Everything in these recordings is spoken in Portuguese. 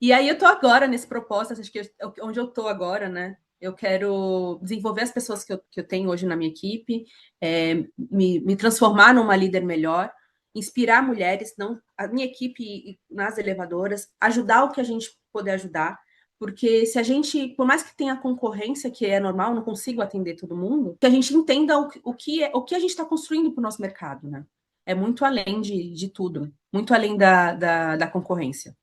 E aí eu tô agora nesse propósito, acho que onde eu tô agora, né? Eu quero desenvolver as pessoas que eu tenho hoje na minha equipe, me transformar numa líder melhor, inspirar mulheres, não a minha equipe nas elevadoras, ajudar o que a gente puder ajudar, porque se a gente, por mais que tenha concorrência, que é normal, não consigo atender todo mundo, que a gente entenda o que a gente está construindo para o nosso mercado, né? É muito além de tudo, muito além da concorrência.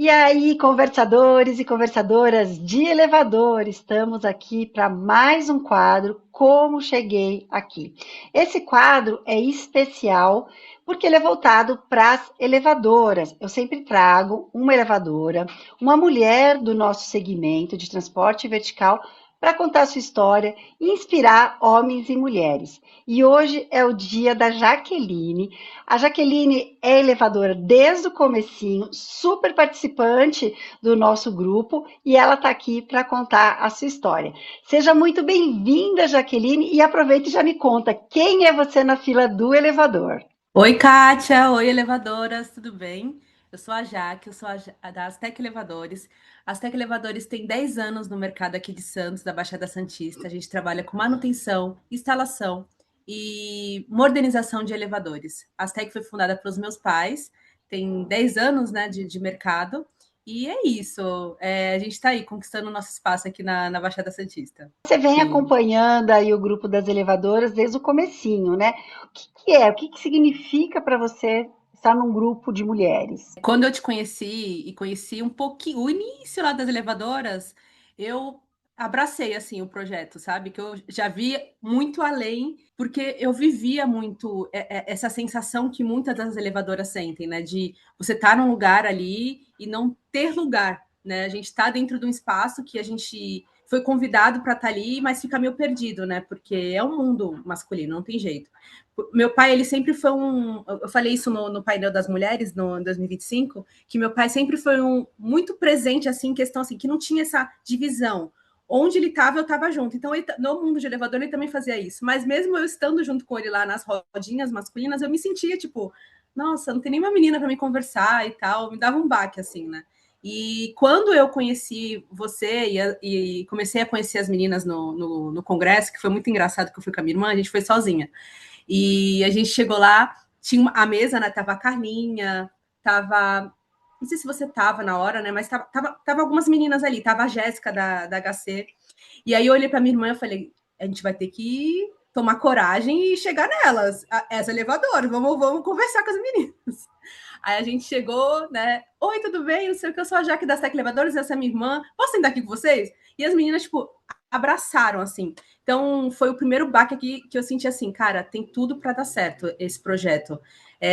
E aí, conversadores e conversadoras de elevador, estamos aqui para mais um quadro, Como Cheguei Aqui. Esse quadro é especial porque ele é voltado para as elevadoras. Eu sempre trago uma elevadora, uma mulher do nosso segmento de transporte vertical para contar a sua história e inspirar homens e mulheres. E hoje é o dia da Jaqueline. A Jaqueline é elevadora desde o comecinho, super participante do nosso grupo, e ela está aqui para contar a sua história. Seja muito bem-vinda, Jaqueline, e aproveita e já me conta quem é você na fila do elevador. Oi, Kátia. Oi, elevadoras, tudo bem? Eu sou a Jaque, eu sou da Aztec Elevadores. A Aztec Elevadores tem 10 anos no mercado aqui de Santos, da Baixada Santista. A gente trabalha com manutenção, instalação e modernização de elevadores. A Aztec foi fundada pelos meus pais, tem 10 anos, né, de mercado. E é isso, a gente está aí conquistando o nosso espaço aqui na Baixada Santista. Você vem Sim. acompanhando aí o grupo das elevadoras desde o comecinho, né? O que é? O que significa para você estar num grupo de mulheres? Quando eu te conheci e conheci um pouquinho o início lá das elevadoras, eu abracei assim o projeto, sabe? Que eu já vi muito além, porque eu vivia muito essa sensação que muitas das elevadoras sentem, né? De você estar num lugar ali e não ter lugar, né? A gente está dentro de um espaço que a gente foi convidado para estar ali, mas fica meio perdido, né? Porque é um mundo masculino, não tem jeito. Meu pai, ele sempre foi um. Eu falei isso no painel das mulheres, no 2025, que meu pai sempre foi muito presente, assim, em questão assim, que não tinha essa divisão. Onde ele estava, eu estava junto. Então, no mundo de elevador, ele também fazia isso. Mas mesmo eu estando junto com ele lá nas rodinhas masculinas, eu me sentia tipo, nossa, não tem nenhuma menina para me conversar e tal. Me dava um baque, assim, né? E quando eu conheci você e comecei a conhecer as meninas no congresso, que foi muito engraçado que eu fui com a minha irmã, a gente foi sozinha. E a gente chegou lá, tinha a mesa, né? Tava a Carlinha, tava. Não sei se você tava na hora, né? Mas tava algumas meninas ali, tava a Jéssica da HC. E aí eu olhei para minha irmã e falei: a gente vai ter que tomar coragem e chegar nelas, as elevadoras, vamos conversar com as meninas. Aí a gente chegou, né? Oi, tudo bem? Não sei o que, eu sou a Jaque das Tec Elevadores, essa é minha irmã. Posso sentar aqui com vocês? E as meninas, tipo, abraçaram, assim. Então, foi o primeiro baque aqui que eu senti assim, cara, tem tudo para dar certo esse projeto.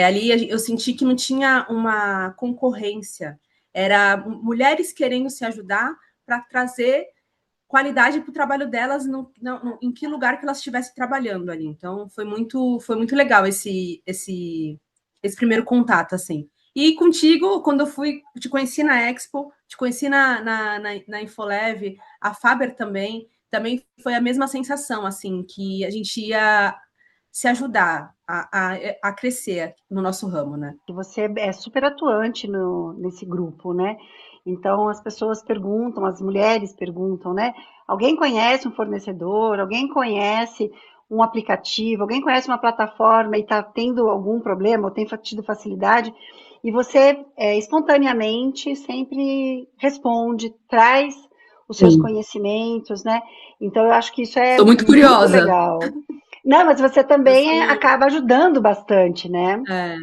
Ali eu senti que não tinha uma concorrência, era mulheres querendo se ajudar para trazer qualidade para o trabalho delas em que lugar que elas estivessem trabalhando ali. Então, foi muito legal esse primeiro contato, assim. E contigo, quando eu fui, te conheci na Expo, te conheci na Infolev, a Faber também foi a mesma sensação, assim, que a gente ia se ajudar a crescer no nosso ramo, né? Que você é super atuante nesse grupo, né? Então as pessoas perguntam, as mulheres perguntam, né? Alguém conhece um fornecedor? Alguém conhece um aplicativo? Alguém conhece uma plataforma e está tendo algum problema ou tem tido facilidade? E você espontaneamente sempre responde, traz os seus Sim. conhecimentos, né? Então eu acho que isso é Sou muito muito curiosa. legal. Não, mas você Eu também sou. acaba ajudando bastante, né? É,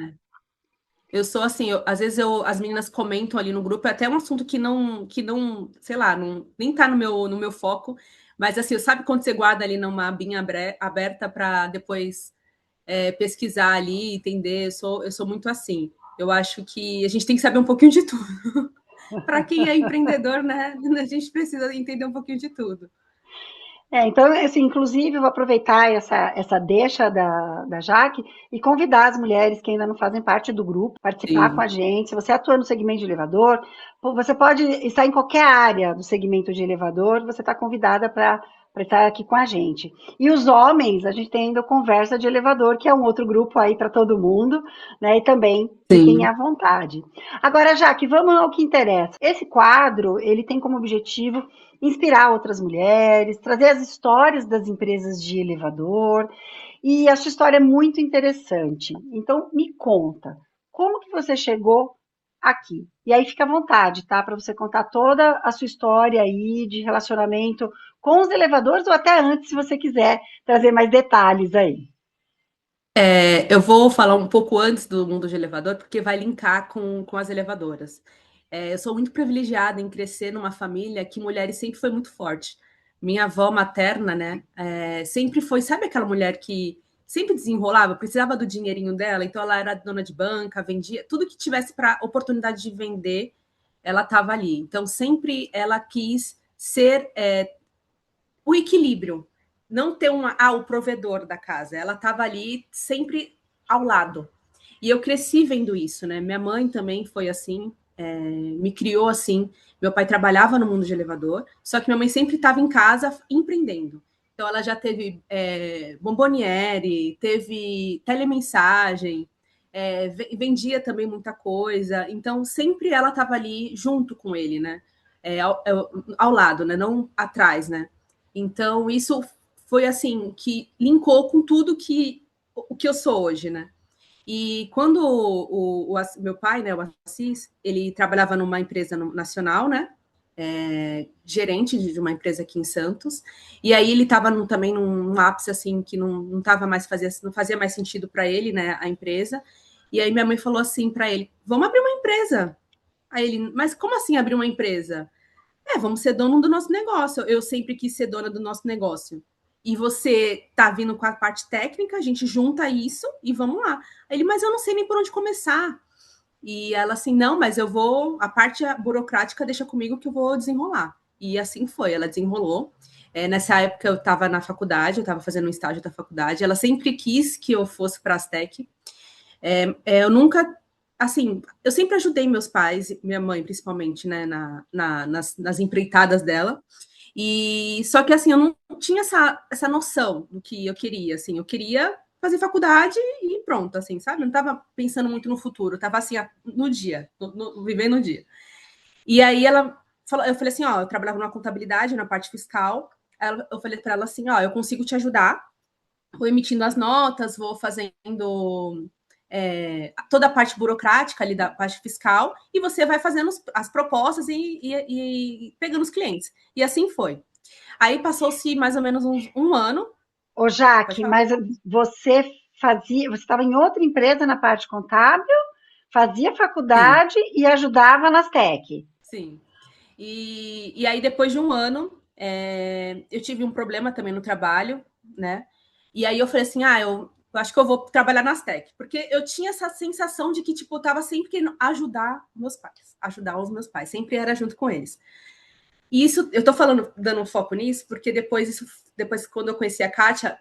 eu sou assim, às vezes as meninas comentam ali no grupo, é até um assunto que não, sei lá, nem tá no meu foco, mas assim, sabe quando você guarda ali numa abinha aberta para depois pesquisar ali, entender? Eu sou muito assim. Eu acho que a gente tem que saber um pouquinho de tudo. Para quem é empreendedor, né, a gente precisa entender um pouquinho de tudo. Então, assim, inclusive, eu vou aproveitar essa deixa da Jaque e convidar as mulheres que ainda não fazem parte do grupo, participar com Sim. a gente. Se você atua no segmento de elevador, você pode estar em qualquer área do segmento de elevador, você está convidada para estar aqui com a gente. E os homens, a gente tem ainda o Conversa de Elevador, que é um outro grupo aí para todo mundo, né? E também fiquem Sim. à vontade. Agora, Jaque, vamos ao que interessa. Esse quadro, ele tem como objetivo inspirar outras mulheres, trazer as histórias das empresas de elevador. E a sua história é muito interessante. Então, me conta, como que você chegou aqui? E aí fica à vontade, tá? Para você contar toda a sua história aí de relacionamento com os elevadores ou até antes, se você quiser trazer mais detalhes aí. Eu vou falar um pouco antes do mundo de elevador, porque vai linkar com as elevadoras. Eu sou muito privilegiada em crescer numa família que mulheres sempre foi muito forte. Minha avó materna, né, sempre foi, sabe aquela mulher que sempre desenrolava, precisava do dinheirinho dela, então ela era dona de banca, vendia, tudo que tivesse para oportunidade de vender, ela estava ali. Então sempre ela quis ser o equilíbrio, não ter o provedor da casa. Ela estava ali sempre ao lado. E eu cresci vendo isso, né? Minha mãe também foi assim, me criou assim. Meu pai trabalhava no mundo de elevador, só que minha mãe sempre estava em casa empreendendo. Então ela já teve bomboniere, teve telemensagem, vendia também muita coisa. Então sempre ela estava ali junto com ele, né? Ao lado, né? Não atrás, né? Então, isso foi assim que linkou com tudo que o que eu sou hoje, né? E quando meu pai, né, o Assis, ele trabalhava numa empresa nacional, né? Gerente de uma empresa aqui em Santos. E aí ele estava também num ápice assim que não fazia mais sentido para ele, né, a empresa. E aí minha mãe falou assim para ele: "Vamos abrir uma empresa". Aí ele: "Mas como assim abrir uma empresa?" Vamos ser dono do nosso negócio. Eu sempre quis ser dona do nosso negócio. E você tá vindo com a parte técnica, a gente junta isso e vamos lá. Aí ele, mas eu não sei nem por onde começar. E ela assim, não, mas eu vou, a parte burocrática deixa comigo que eu vou desenrolar. E assim foi, ela desenrolou. Nessa época eu estava na faculdade, eu estava fazendo um estágio da faculdade. Ela sempre quis que eu fosse para a Astec. Eu nunca, assim, eu sempre ajudei meus pais, minha mãe principalmente, né, nas empreitadas dela. E só que assim, eu não tinha essa noção do que eu queria, assim, eu queria fazer faculdade e pronto, assim, sabe? Eu não estava pensando muito no futuro, eu estava assim, no dia, vivendo o dia. E aí ela falou, eu falei assim, ó, eu trabalhava na contabilidade, na parte fiscal. Eu falei para ela assim, ó, eu consigo te ajudar, vou emitindo as notas, vou fazendo toda a parte burocrática ali da parte fiscal, e você vai fazendo as propostas e pegando os clientes. E assim foi. Aí passou-se mais ou menos um ano. Ô, Pode Jaque, falar? mas você estava em outra empresa na parte contábil, fazia Sim, faculdade e ajudava nas tech. sim. E aí, depois de um ano, eu tive um problema também no trabalho, né? E aí eu falei assim: eu acho que eu vou trabalhar nas tech, porque eu tinha essa sensação de que, tipo, eu tava sempre querendo ajudar os meus pais, sempre era junto com eles. E isso, eu tô falando, dando um foco nisso, porque depois quando eu conheci a Kátia,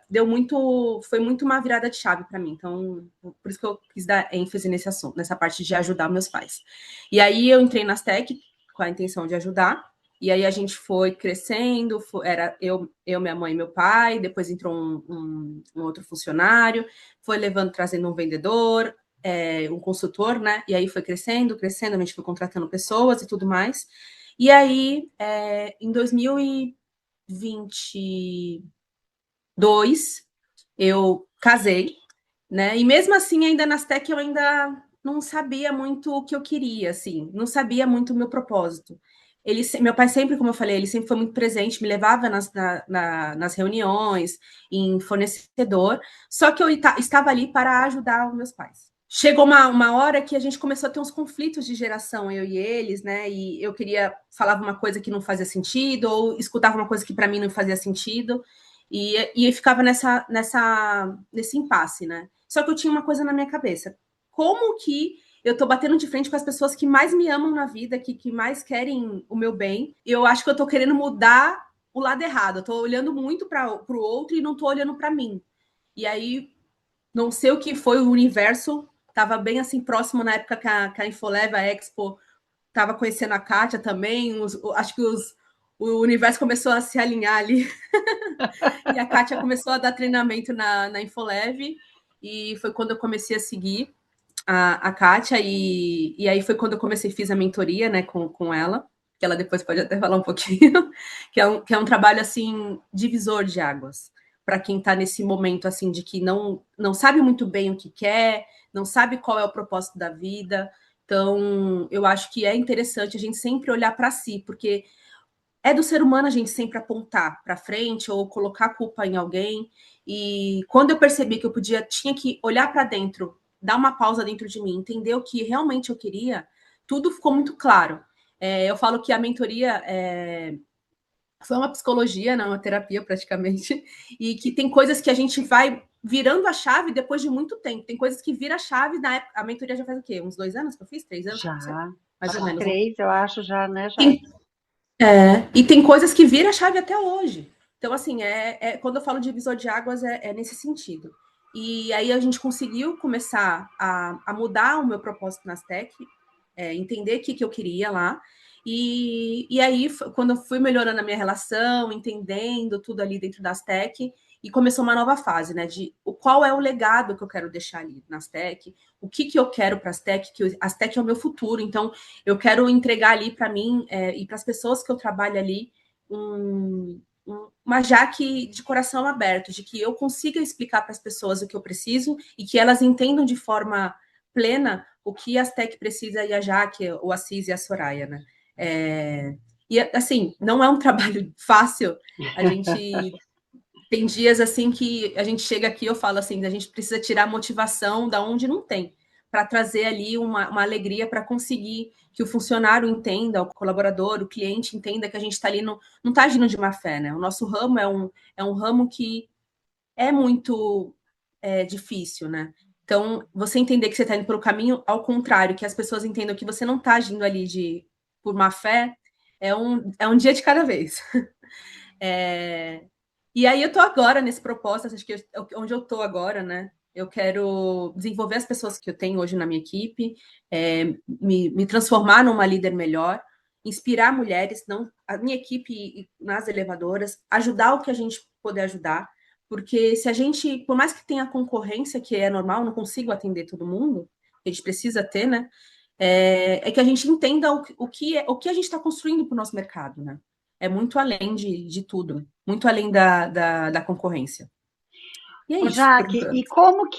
foi muito uma virada de chave para mim. Então, por isso que eu quis dar ênfase nesse assunto, nessa parte de ajudar meus pais. E aí eu entrei nas tech com a intenção de ajudar. E aí a gente foi crescendo, era minha mãe e meu pai, depois entrou um outro funcionário, foi levando, trazendo um vendedor, um consultor, né? E aí foi crescendo, crescendo, a gente foi contratando pessoas e tudo mais. E aí, em 2022, eu casei, né? E mesmo assim, ainda nas tech, eu ainda não sabia muito o que eu queria, assim, não sabia muito o meu propósito. Meu pai sempre, como eu falei, ele sempre foi muito presente, me levava nas reuniões, em fornecedor, só que eu estava ali para ajudar os meus pais. Chegou uma hora que a gente começou a ter uns conflitos de geração, eu e eles, né? E eu falava uma coisa que não fazia sentido, ou escutava uma coisa que para mim não fazia sentido, e eu ficava nesse impasse, né? Só que eu tinha uma coisa na minha cabeça: como que eu tô batendo de frente com as pessoas que mais me amam na vida, que mais querem o meu bem. E eu acho que eu tô querendo mudar o lado errado. Eu tô olhando muito para o outro e não tô olhando para mim. E aí, não sei o que foi o universo. Tava bem assim próximo na época que a Infoleva, a Expo, tava conhecendo a Kátia também. Acho que o universo começou a se alinhar ali. E a Kátia começou a dar treinamento na Infolev. E foi quando eu comecei a seguir a Kátia, e aí foi quando eu comecei, fiz a mentoria, né, com ela, que ela depois pode até falar um pouquinho, que é um trabalho, assim, divisor de águas, para quem está nesse momento, assim, de que não sabe muito bem o que quer, não sabe qual é o propósito da vida. Então, eu acho que é interessante a gente sempre olhar para si, porque é do ser humano a gente sempre apontar para frente ou colocar a culpa em alguém. E quando eu percebi que tinha que olhar para dentro, dar uma pausa dentro de mim, entender o que realmente eu queria, tudo ficou muito claro. Eu falo que a mentoria foi uma psicologia, não, uma terapia praticamente, e que tem coisas que a gente vai virando a chave depois de muito tempo. Tem coisas que vira a chave na época. A mentoria já faz o quê? Uns 2 anos que eu fiz? 3 anos? Já, Não sei. Mais já ou menos, né? 3, eu acho, já, né? Já. Tem e tem coisas que vira a chave até hoje. Então, assim, quando eu falo de divisor de águas, é nesse sentido. E aí a gente conseguiu começar a mudar o meu propósito nas tech, entender o que eu queria lá. E aí, quando eu fui melhorando a minha relação, entendendo tudo ali dentro das tech, e começou uma nova fase, né? De qual é o legado que eu quero deixar ali nas tech, o que eu quero para as tech, que as tech é o meu futuro. Então, eu quero entregar ali para mim e para as pessoas que eu trabalho ali uma Jaque de coração aberto, de que eu consiga explicar para as pessoas o que eu preciso e que elas entendam de forma plena o que as Tech precisa e a Jaque, o Assis e a Soraya, né? E assim, não é um trabalho fácil. A gente tem dias assim que a gente chega aqui, eu falo assim, a gente precisa tirar a motivação da onde não tem, para trazer ali uma alegria para conseguir que o funcionário entenda, o colaborador, o cliente entenda que a gente está ali, não está agindo de má fé, né? O nosso ramo é um ramo que é muito difícil, né? Então, você entender que você está indo pelo caminho ao contrário, que as pessoas entendam que você não está agindo ali por má fé, é um dia de cada vez. E aí eu tô agora nesse propósito, acho que onde eu tô agora, né? Eu quero desenvolver as pessoas que eu tenho hoje na minha equipe, me transformar numa líder melhor, inspirar mulheres, não a minha equipe nas elevadoras, ajudar o que a gente puder ajudar, porque se a gente, por mais que tenha concorrência, que é normal, não consigo atender todo mundo, a gente precisa ter, né? Que a gente entenda o que a gente está construindo para o nosso mercado, né? É muito além de tudo, muito além da concorrência. E é Ô, isso, por Jaque, e enquanto.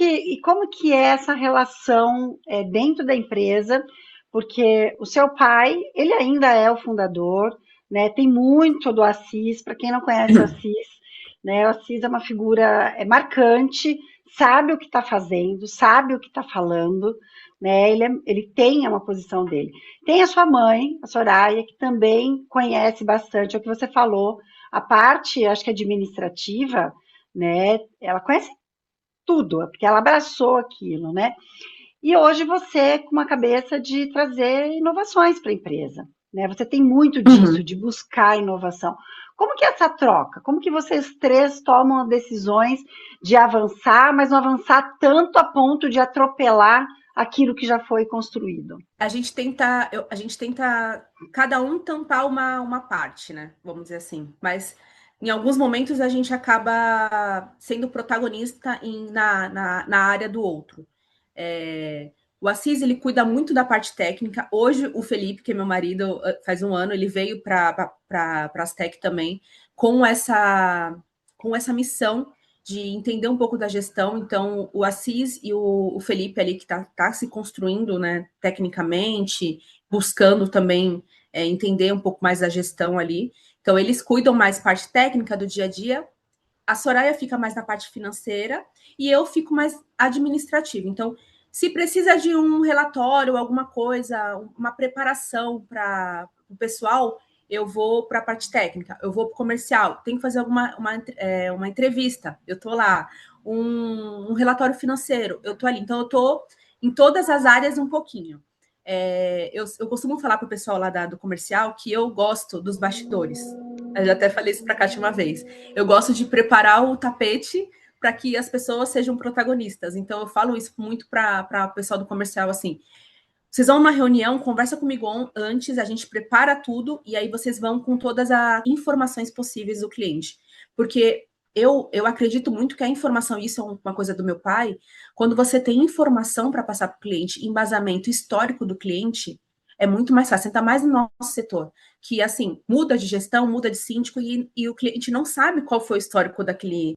como que é essa relação dentro da empresa? Porque o seu pai, ele ainda é o fundador, né? Tem muito do Assis, para quem não conhece o Assis, né? O Assis é uma figura marcante, sabe o que está fazendo, sabe o que está falando, né? Ele tem uma posição dele. Tem a sua mãe, a Soraya, que também conhece bastante, é o que você falou, a parte, acho que administrativa, né? Ela conhece tudo, porque ela abraçou aquilo, né? E hoje você com uma cabeça de trazer inovações para a empresa, né? Você tem muito disso, Uhum. de buscar inovação. Como que é essa troca? Como que vocês três tomam decisões de avançar, mas não avançar tanto a ponto de atropelar aquilo que já foi construído? A gente tenta cada um tampar uma parte, né? Vamos dizer assim. Mas em alguns momentos a gente acaba sendo protagonista na área do outro. O Assis ele cuida muito da parte técnica. Hoje o Felipe, que é meu marido, faz um ano, ele veio para as tech também com essa missão de entender um pouco da gestão. Então, o Assis e o Felipe ali, que tá se construindo, né, tecnicamente, buscando também entender um pouco mais da gestão ali. Então, eles cuidam mais parte técnica do dia a dia. A Soraya fica mais na parte financeira e eu fico mais administrativa. Então, se precisa de um relatório, alguma coisa, uma preparação para o pessoal, eu vou para a parte técnica, eu vou para o comercial, tem que fazer uma entrevista, eu estou lá, um relatório financeiro, eu estou ali. Então, eu estou em todas as áreas um pouquinho. Eu costumo falar para o pessoal lá do comercial que eu gosto dos bastidores. Eu já até falei isso para a Kátia uma vez. Eu gosto de preparar o tapete para que as pessoas sejam protagonistas. Então, eu falo isso muito para o pessoal do comercial, assim, vocês vão numa reunião, conversa comigo antes, a gente prepara tudo e aí vocês vão com todas as informações possíveis do cliente. Porque eu acredito muito que a informação, isso é uma coisa do meu pai, quando você tem informação para passar para o cliente, embasamento histórico do cliente, é muito mais fácil, ainda mais no nosso setor, que assim, muda de gestão, muda de síndico e o cliente não sabe qual foi o histórico daquele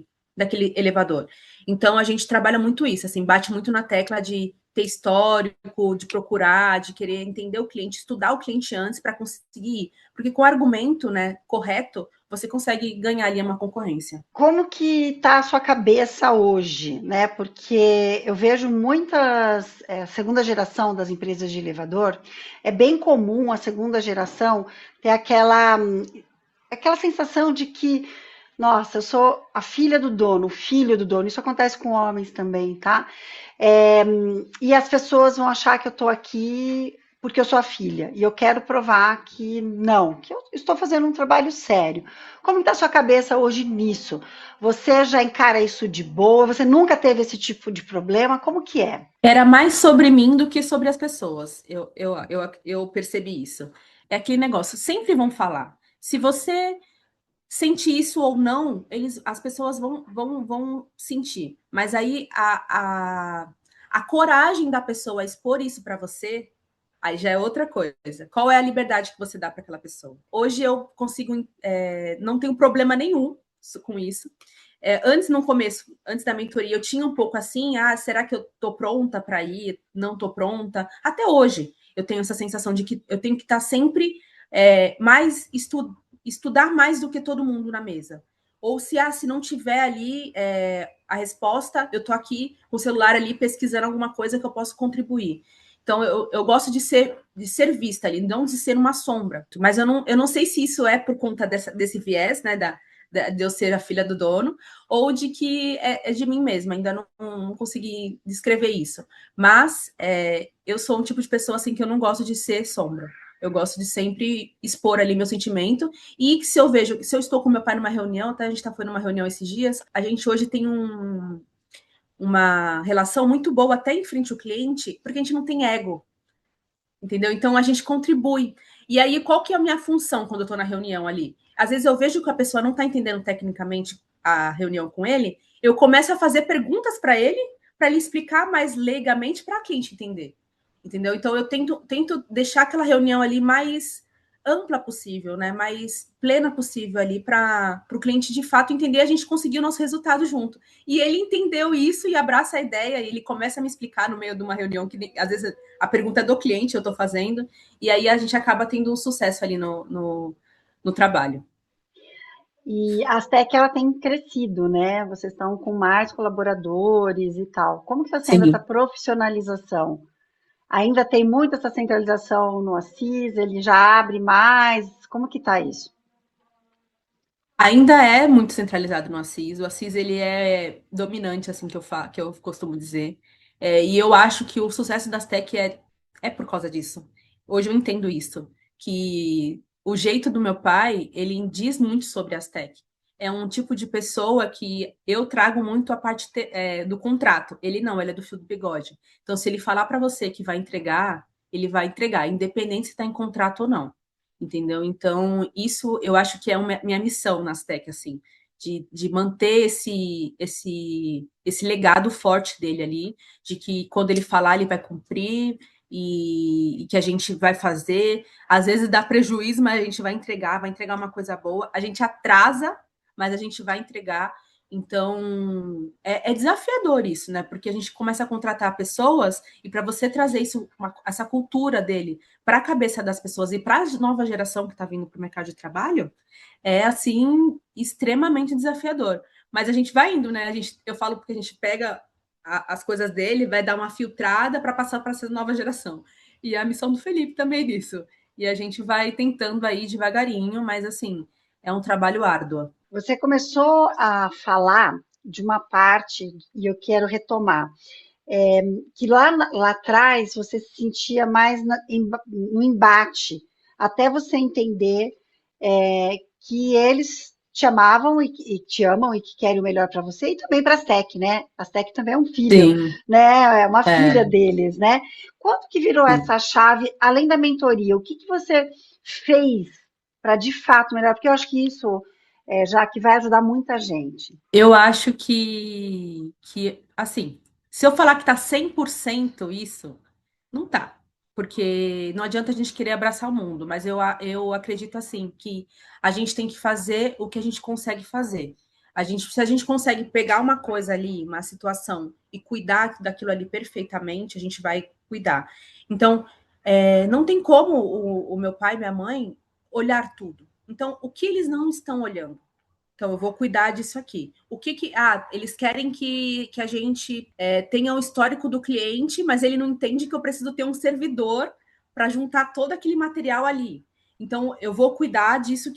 elevador. Então a gente trabalha muito isso, assim, bate muito na tecla de ter histórico, de procurar, de querer entender o cliente, estudar o cliente antes para conseguir ir. Porque com o argumento, né, correto, você consegue ganhar ali uma concorrência. Como que está a sua cabeça hoje, né? Porque eu vejo muitas, segunda geração das empresas de elevador, é bem comum a segunda geração ter aquela sensação de que, nossa, eu sou a filha do dono, o filho do dono. Isso acontece com homens também, tá? É, e as pessoas vão achar que eu estou aqui porque eu sou a filha. E eu quero provar que não, que eu estou fazendo um trabalho sério. Como está a sua cabeça hoje nisso? Você já encara isso de boa? Você nunca teve esse tipo de problema? Como que é? Era mais sobre mim do que sobre as pessoas. Eu percebi isso. É aquele negócio, sempre vão falar. Se você sente isso ou não, as pessoas vão sentir. Mas aí a coragem da pessoa expor isso para você, aí já é outra coisa. Qual é a liberdade que você dá para aquela pessoa? Hoje eu consigo, não tenho problema nenhum com isso. Antes, no começo, antes da mentoria, eu tinha um pouco assim, será que eu tô pronta para ir? Não tô pronta. Até hoje, eu tenho essa sensação de que eu tenho que estar sempre mais estudar mais do que todo mundo na mesa. Ou se não tiver ali a resposta, eu tô aqui com o celular ali pesquisando alguma coisa que eu posso contribuir. Então, eu gosto de ser vista ali, não de ser uma sombra. Mas eu não sei se isso é por conta desse viés, né, de eu ser a filha do dono, ou de que é de mim mesma, ainda não consegui descrever isso. Mas eu sou um tipo de pessoa assim que eu não gosto de ser sombra. Eu gosto de sempre expor ali meu sentimento. E se eu estou com meu pai numa reunião, até a gente foi numa reunião esses dias, a gente hoje tem uma relação muito boa até em frente ao cliente, porque a gente não tem ego, entendeu? Então a gente contribui. E aí, qual que é a minha função quando eu estou na reunião ali? Às vezes eu vejo que a pessoa não está entendendo tecnicamente a reunião com ele, eu começo a fazer perguntas para ele explicar mais leigamente para a cliente entender. Entendeu? Então eu tento deixar aquela reunião ali mais ampla possível, né? Mais plena possível ali para o cliente de fato entender, a gente conseguir o nosso resultado junto. E ele entendeu isso e abraça a ideia, e ele começa a me explicar no meio de uma reunião que às vezes a pergunta é do cliente, eu estou fazendo, e aí a gente acaba tendo um sucesso ali no trabalho. E a Astec, ela tem crescido, né? Vocês estão com mais colaboradores e tal. Como que está sendo essa Sim. profissionalização? Ainda tem muito essa centralização no Assis? Ele já abre mais? Como que está isso? Ainda é muito centralizado no Assis. O Assis ele é dominante, assim que eu costumo dizer. E eu acho que o sucesso das tech é por causa disso. Hoje eu entendo isso, que o jeito do meu pai, ele diz muito sobre as tech. É um tipo de pessoa que eu trago muito a parte do contrato. Ele não, ele é do fio do bigode. Então, se ele falar para você que vai entregar, ele vai entregar, independente se está em contrato ou não. Entendeu? Então, isso eu acho que é minha missão nas tech, assim, de manter esse legado forte dele ali, de que quando ele falar, ele vai cumprir e que a gente vai fazer. Às vezes dá prejuízo, mas a gente vai entregar uma coisa boa. A gente atrasa, mas a gente vai entregar. Então, é desafiador isso, né? Porque a gente começa a contratar pessoas e para você trazer essa cultura dele para a cabeça das pessoas e para a nova geração que está vindo para o mercado de trabalho, é assim extremamente desafiador. Mas a gente vai indo, né? Eu falo porque a gente pega as coisas dele, vai dar uma filtrada para passar para essa nova geração. E a missão do Felipe também é isso. E a gente vai tentando aí devagarinho, mas assim, é um trabalho árduo. Você começou a falar de uma parte e eu quero retomar. que lá atrás você se sentia mais no embate, até você entender que eles te amavam e te amam e que querem o melhor para você e também para a STEC, né? A STEC também é um filho, Sim, né? É uma filha é, deles, né? Quando que virou sim. essa chave, além da mentoria? O que que você fez para de fato melhorar? Porque eu acho que isso, já que vai ajudar muita gente. Eu acho assim, se eu falar que tá 100% isso, não tá. Porque não adianta a gente querer abraçar o mundo, mas eu acredito assim, que a gente tem que fazer o que a gente consegue fazer. Se a gente consegue pegar uma coisa ali, uma situação, e cuidar daquilo ali perfeitamente, a gente vai cuidar. Então, não tem como o meu pai e minha mãe olhar tudo. Então, o que eles não estão olhando? Então, eu vou cuidar disso aqui. Eles querem que a gente tenha o histórico do cliente, mas ele não entende que eu preciso ter um servidor para juntar todo aquele material ali. Então, eu vou cuidar disso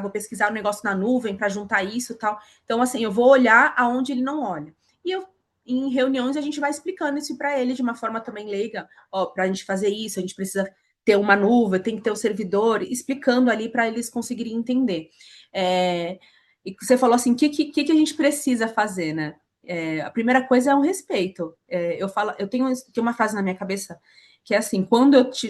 vou pesquisar o negócio na nuvem para juntar isso e tal. Então, assim, eu vou olhar aonde ele não olha. E em reuniões, a gente vai explicando isso para ele de uma forma também leiga. Ó, para a gente fazer isso, a gente precisa ter uma nuvem, tem que ter o servidor, explicando ali para eles conseguirem entender. É, e você falou assim, o que a gente precisa fazer, né? A primeira coisa é um respeito. Eu tenho uma frase na minha cabeça que é assim,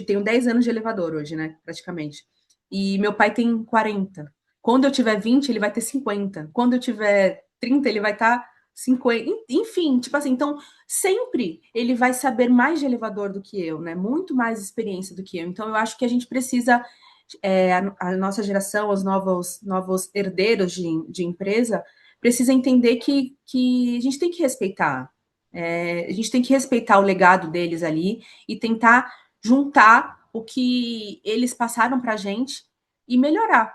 tenho 10 anos de elevador hoje, né? Praticamente. E meu pai tem 40. Quando eu tiver 20, ele vai ter 50. Quando eu tiver 30, ele vai estar 50. Enfim, tipo assim, então sempre ele vai saber mais de elevador do que eu, né? Muito mais experiência do que eu. Então eu acho que a gente precisa a nossa geração, os novos herdeiros de empresa, precisa entender que a gente tem que respeitar. A gente tem que respeitar o legado deles ali e tentar juntar o que eles passaram para a gente e melhorar,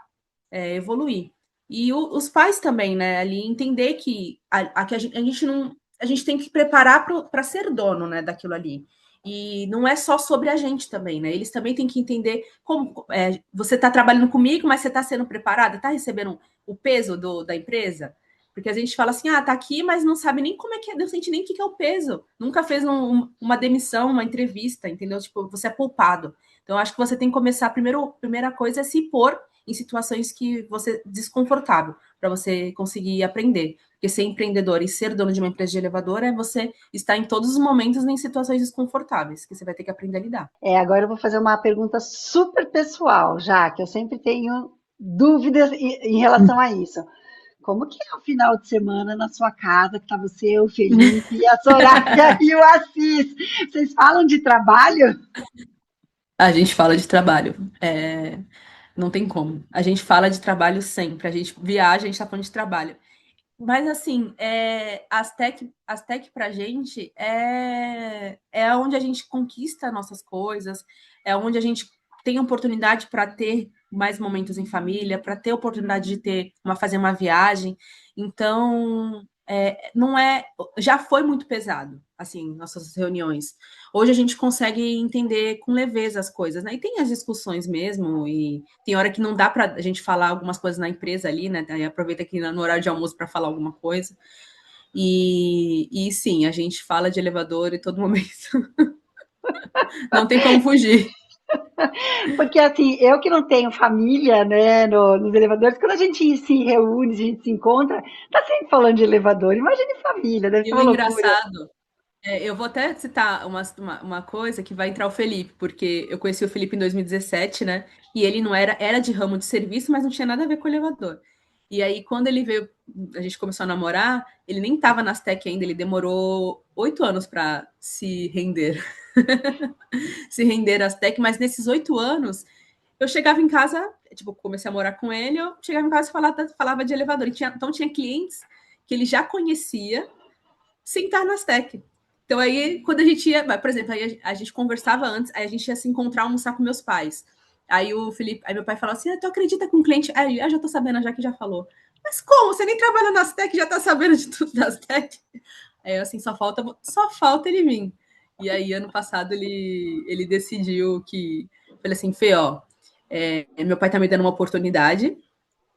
evoluir. E os pais também, né, ali entender que a gente não. A gente tem que preparar para ser dono, né, daquilo ali. E não é só sobre a gente também, né? Eles também têm que entender como você está trabalhando comigo, mas você está sendo preparada, está recebendo o peso da empresa? Porque a gente fala assim, tá aqui, mas não sabe nem como é que é, não sente nem o que é o peso. Nunca fez uma demissão, uma entrevista, entendeu? Tipo, você é poupado. Então, acho que você tem que começar, primeira coisa é se pôr em situações que você desconfortável, para você conseguir aprender. Porque ser empreendedor e ser dono de uma empresa de elevador é você estar em todos os momentos em situações desconfortáveis, que você vai ter que aprender a lidar. Agora eu vou fazer uma pergunta super pessoal, já que eu sempre tenho dúvidas em relação a isso. Como que é o final de semana na sua casa, que tá você, o Felipe, a Soraya e o Assis? Vocês falam de trabalho? A gente fala de trabalho. Não tem como. A gente fala de trabalho sempre. A gente viaja, a gente está falando de trabalho. Mas assim, as tech pra gente é onde a gente conquista nossas coisas, é onde a gente tem oportunidade para ter mais momentos em família, para ter oportunidade de fazer uma viagem. Então, não é, já foi muito pesado, assim, nossas reuniões. Hoje a gente consegue entender com leveza as coisas, né? E tem as discussões mesmo, e tem hora que não dá para a gente falar algumas coisas na empresa ali, né? Aí aproveita aqui no horário de almoço para falar alguma coisa. E sim, a gente fala de elevador em todo momento. Não tem como fugir. Porque assim, eu que não tenho família, né, nos elevadores, quando a gente se reúne, a gente se encontra, tá sempre falando de elevador. Imagine família, deve E ser o uma loucura. engraçado, eu vou até citar uma coisa que vai entrar o Felipe, porque eu conheci o Felipe em 2017, né? E ele não era de ramo de serviço, mas não tinha nada a ver com elevador. E aí, quando ele veio, a gente começou a namorar, ele nem estava nas tech ainda, ele demorou 8 anos para se render. Se render às tech, mas nesses 8 anos, eu chegava em casa, tipo, comecei a morar com ele, eu chegava em casa e falava de elevador. Então, tinha clientes que ele já conhecia sem estar nas tech. Então, aí, quando a gente ia, por exemplo, aí a gente conversava antes, aí a gente ia se encontrar, almoçar com meus pais. Aí meu pai falou assim: tu acredita que um cliente. Aí eu já tô sabendo, já que já falou. Mas como? Você nem trabalha nas tech, já tá sabendo de tudo das tech? Aí eu assim, só falta ele vir. E aí, ano passado, ele decidiu que. Falei assim, Fê, ó, meu pai tá me dando uma oportunidade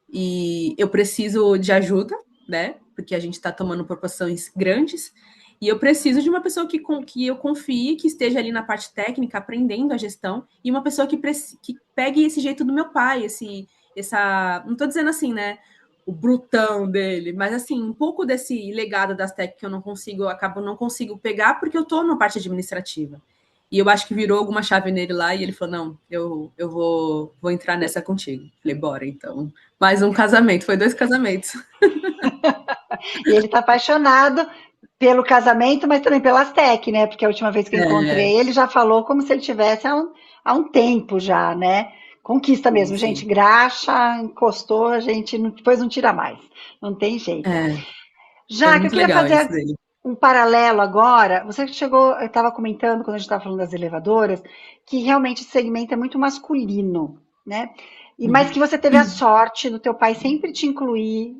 e eu preciso de ajuda, né? Porque a gente tá tomando proporções grandes. E eu preciso de uma pessoa que eu confie, que esteja ali na parte técnica, aprendendo a gestão, e uma pessoa que pegue esse jeito do meu pai, não estou dizendo assim, né, o brutão dele, mas assim, um pouco desse legado das tech que eu não consigo, eu acabo não consigo pegar porque eu estou na parte administrativa. E eu acho que virou alguma chave nele lá e ele falou: não, eu vou entrar nessa contigo. Falei, bora, então. Mais um casamento, foi 2 casamentos. E ele está apaixonado pelo casamento, mas também pelas tech, né? Porque a última vez que eu É, encontrei ele já falou como se ele tivesse há um tempo já, né? Conquista sim, mesmo, gente, sim. graxa, encostou, a gente depois não tira mais, não tem jeito. É, foi Já que eu muito queria legal isso fazer dele. um paralelo agora, você que chegou, eu estava comentando quando a gente estava falando das elevadoras, que realmente esse segmento é muito masculino, né? Mas que Uhum. você teve a sorte do teu pai sempre te incluir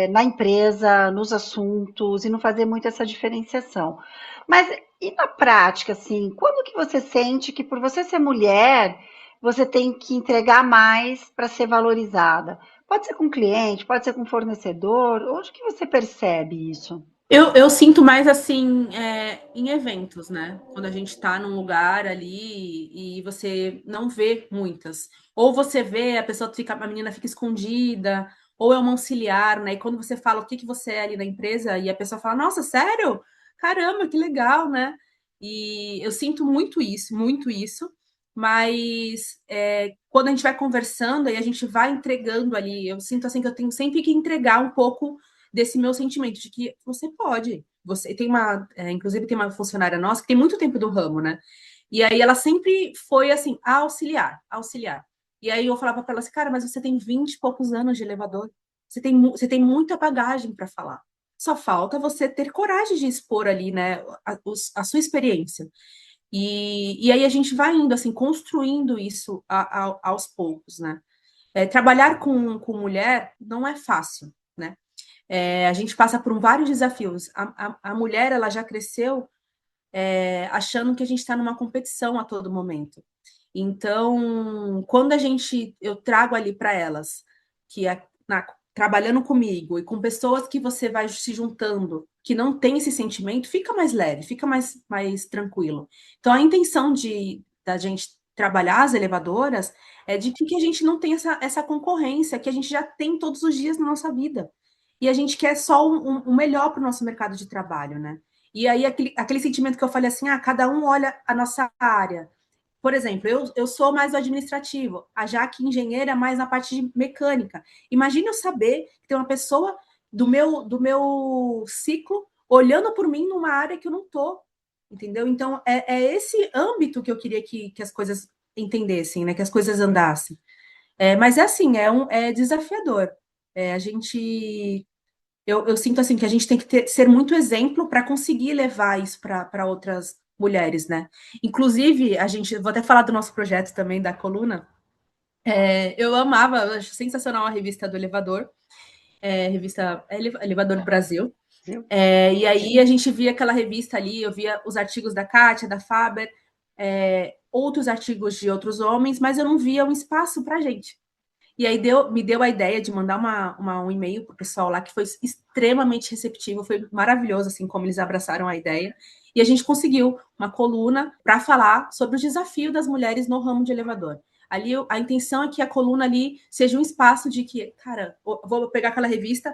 na empresa, nos assuntos e não fazer muito essa diferenciação. Mas e na prática, assim, quando que você sente que por você ser mulher, você tem que entregar mais para ser valorizada? Pode ser com cliente, pode ser com fornecedor, onde que você percebe isso? Eu sinto mais assim em eventos, né? Quando a gente tá num lugar ali e você não vê muitas. Ou você vê, a menina fica escondida, ou é uma auxiliar, né? E quando você fala o que você é ali na empresa, e a pessoa fala, nossa, sério? Caramba, que legal, né? E eu sinto muito isso, mas quando a gente vai conversando e a gente vai entregando ali, eu sinto assim que eu tenho sempre que entregar um pouco desse meu sentimento de que você pode. Você tem inclusive tem uma funcionária nossa que tem muito tempo do ramo, né? E aí ela sempre foi assim, auxiliar, auxiliar. E aí eu falava para ela assim, cara, mas você tem 20 e poucos anos de elevador. Você tem muita bagagem para falar. Só falta você ter coragem de expor ali, né, a sua experiência. E aí a gente vai indo, assim, construindo isso aos poucos, né? Trabalhar com mulher não é fácil, né? A gente passa por vários desafios. A mulher, ela já cresceu achando que a gente está numa competição a todo momento. Então, quando eu trago ali para elas, que trabalhando comigo e com pessoas que você vai se juntando, que não tem esse sentimento, fica mais leve, fica mais tranquilo. Então, a intenção da gente trabalhar as elevadoras é de que a gente não tenha essa concorrência que a gente já tem todos os dias na nossa vida. E a gente quer só o melhor para o nosso mercado de trabalho, né? E aí, aquele sentimento que eu falei assim, cada um olha a nossa área. Por exemplo, eu sou mais do administrativo, a Jaque engenheira mais na parte de mecânica. Imagine eu saber que tem uma pessoa do meu ciclo olhando por mim numa área que eu não estou, entendeu? Então, é esse âmbito que eu queria que as coisas entendessem, né? Que as coisas andassem. Mas é assim, é desafiador. A gente eu sinto assim que a gente tem que ser muito exemplo para conseguir levar isso para outras mulheres, né? Inclusive, vou até falar do nosso projeto também da coluna. Eu amava, eu acho sensacional a revista do Elevador, revista Elevador Brasil. Viu? E aí a gente via aquela revista ali, eu via os artigos da Kátia, da Faber, outros artigos de outros homens, mas eu não via um espaço para a gente. E aí me deu a ideia de mandar um e-mail para o pessoal lá, que foi extremamente receptivo, foi maravilhoso, assim, como eles abraçaram a ideia. E a gente conseguiu uma coluna para falar sobre o desafio das mulheres no ramo de elevador. Ali, a intenção é que a coluna ali seja um espaço de que, cara, vou pegar aquela revista,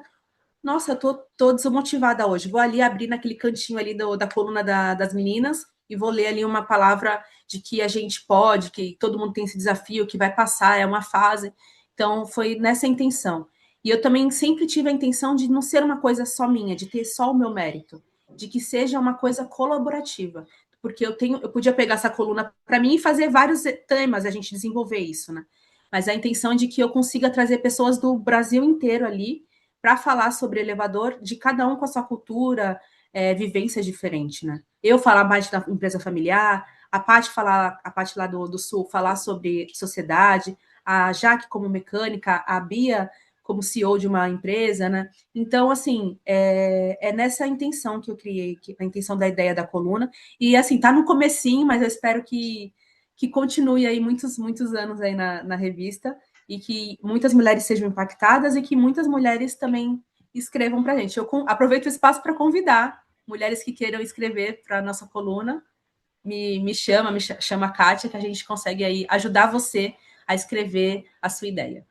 nossa, eu tô desmotivada hoje, vou ali abrir naquele cantinho ali da coluna das meninas e vou ler ali uma palavra de que a gente pode, que todo mundo tem esse desafio, que vai passar, é uma fase. Então, foi nessa intenção. E eu também sempre tive a intenção de não ser uma coisa só minha, de ter só o meu mérito, de que seja uma coisa colaborativa. Porque eu podia pegar essa coluna para mim e fazer vários temas, a gente desenvolver isso, né? Mas a intenção é de que eu consiga trazer pessoas do Brasil inteiro ali para falar sobre elevador, de cada um com a sua cultura, vivência diferente, né? Eu falar mais da empresa familiar, a parte lá do Sul falar sobre sociedade, a Jaque como mecânica, a Bia como CEO de uma empresa, né? Então, assim, nessa intenção que eu criei, a intenção da ideia da coluna. E, assim, tá no comecinho, mas eu espero que continue aí muitos anos aí na revista e que muitas mulheres sejam impactadas e que muitas mulheres também escrevam para a gente. Eu aproveito o espaço para convidar. mulheres que queiram escrever para a nossa coluna, me chama a Kátia, que a gente consegue aí ajudar você a escrever a sua ideia.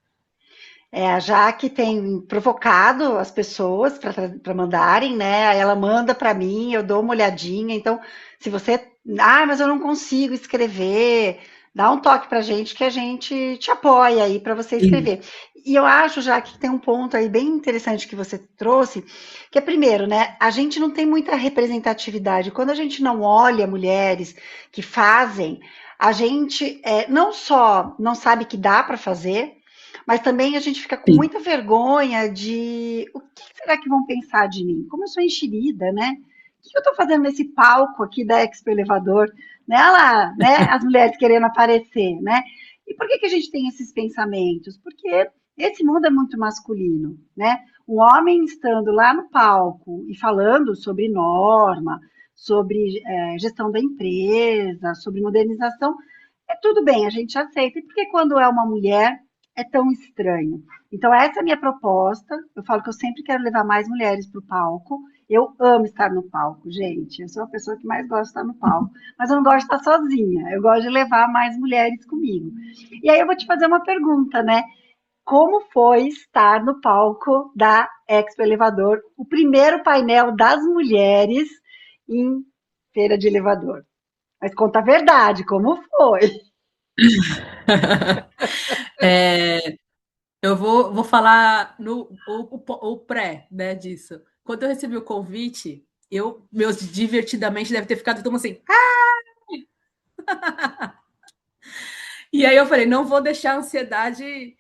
A Jaque tem provocado as pessoas para mandarem, né? Aí ela manda para mim, eu dou uma olhadinha. Então, se você, mas eu não consigo escrever, dá um toque para a gente que a gente te apoia aí para você Sim. escrever. E eu acho, Jaque, que tem um ponto aí bem interessante que você trouxe, que é primeiro, né? A gente não tem muita representatividade. Quando a gente não olha mulheres que fazem, a gente não só não sabe que dá para fazer, mas também a gente fica com Sim. muita vergonha de o que será que vão pensar de mim? Como eu sou enxerida, né? O que eu estou fazendo nesse palco aqui da Expo Elevador? Né? Olha lá, né? As mulheres querendo aparecer, né? E por que a gente tem esses pensamentos? Porque esse mundo é muito masculino, né? Um homem estando lá no palco e falando sobre norma, sobre gestão da empresa, sobre modernização, é tudo bem, a gente aceita. E por que quando é uma mulher é tão estranho? Então, essa é a minha proposta. Eu falo que eu sempre quero levar mais mulheres para o palco. Eu amo estar no palco, gente. Eu sou a pessoa que mais gosta de estar no palco. Mas eu não gosto de estar sozinha. Eu gosto de levar mais mulheres comigo. E aí eu vou te fazer uma pergunta, né? Como foi estar no palco da Expo Elevador, o primeiro painel das mulheres em feira de elevador? Mas conta a verdade, como foi? É, eu vou falar o pré, né, disso. Quando eu recebi o convite, meus divertidamente deve ter ficado todo mundo assim. Ah! E aí eu falei, não vou deixar a ansiedade